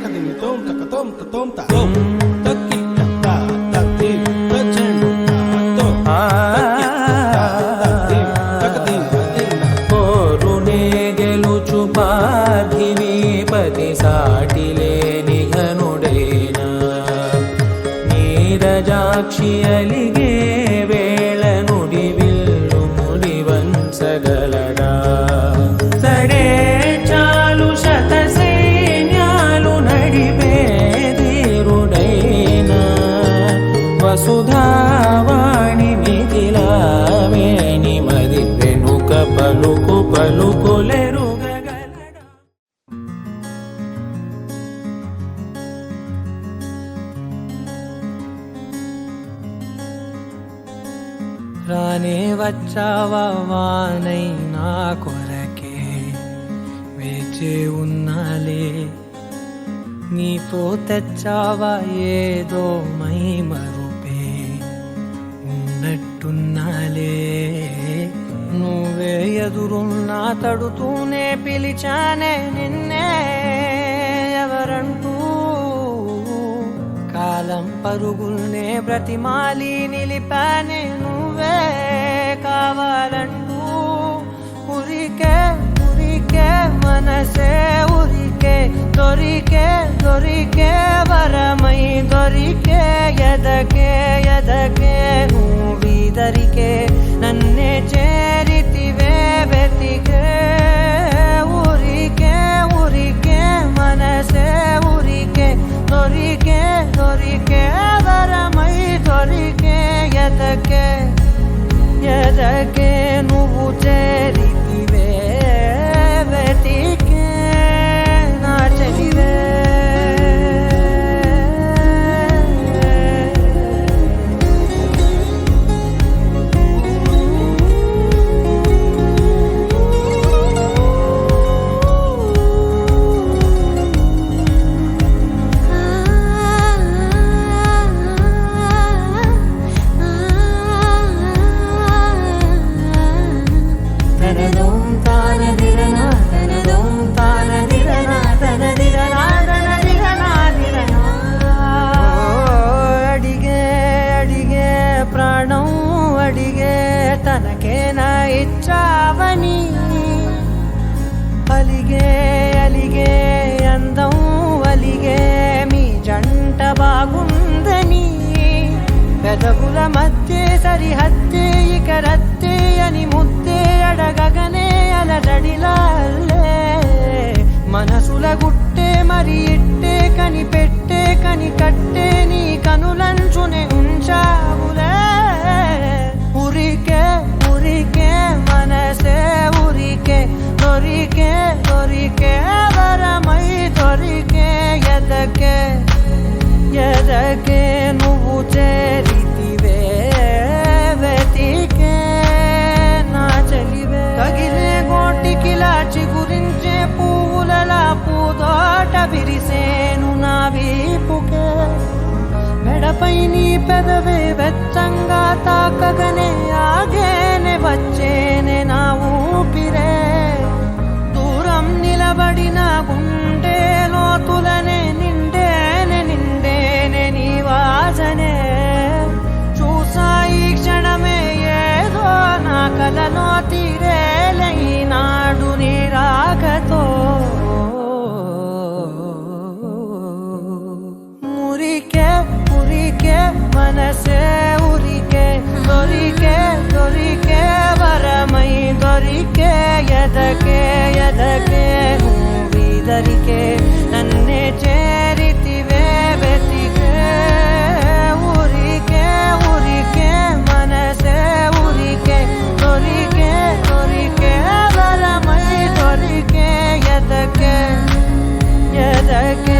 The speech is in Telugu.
తకదిమి తోం తక తోం తోం త తోం తక్కి తక్క తక్కి తచెండు తో పోరునే గెలుచు పార్థివీపతి సాటిలేని ఘనుడేనా నీరజాక్షి అలిగే వేళ నుడి విల్లు ముడి వంచగలడా సడే చాలు శత సైన్యాలు నడిపే ధీరుడైనా వసుధావాణి మిథిలావేణి మది వెనుక పలుకు పలుకులెరుగగలడా రానే వచ్చావా వానై నా కొరకే వేచే ఉన్నాలే నీతో తెచ్చావా ఏదో మై మరుపే ఉన్నట్టున్నాలే నువ్వే ఎదురున్నా తడుతూనే పిలిచానే నిన్నే ఎవరంటూ కాలం పరుగుల్నే బ్రతిమాలి నిలిపానే నువ్వే కావాలంటూ ఉరికే ఉరికే మనసే ఉరికే దొరికే దొరికే వరమై దొరికే ఎదకే ఎదకే నువ్వీదరికే నన్నే చేరితివే వెతికే ఉరికే ఉరికే మనసే ఉరికే దొరికే దొరికే వరమై దొరికే ఎదకే ఎదకే నువ్వు చేరితివే వెతికే నా చెలివే తనకేనా ఇచ్చావని అలిగే అలిగే అందం అలిగే మీ జంట బాగుందని పెదవుల మధ్య సరిహద్దే ఇక రద్దే అని ముద్దే అడగగనే అలజడిలాల్లే మనసుల గుట్టే మరి ఇట్టే కని పెట్టే కని కట్టే నీ కనులంచునే ఉంచావులే ఉరికే ఉరికే మనసే ఉరికే దొరికే దొరికే వరమై దొరికే ఎదకే ఎదకే నువ్వు చేరితివే వెతికే నా చెలివే తగిలే గోటికిలా చిగురించే పువ్వులలా పూదోట విరిసేను నా వీపుకే మెడపై నీ పెదవే వెచ్చంగా తాకగనే ఆగేనే వచ్చేనే నా ఊపిరే దూరం నిలబడిన గుండె లోతులనే నిండేనే నిండేనే నీ వాసనే చూసా ఈ క్షణమే ఏదో నా కలలో తీరేలే ఈనాడు నీ రాకతో మురికే ఉరికే మనసే ఉరికే దొరికే దొరికే వరమై దొరికే ఎదకే ఎదకే నువ్వీదరికే నన్నే చేరితివే వెతికే ఉరికే ఉరికే మనసే ఉరికే దొరికే దొరికే వరమై దొరికే ఎదకే ఎదకే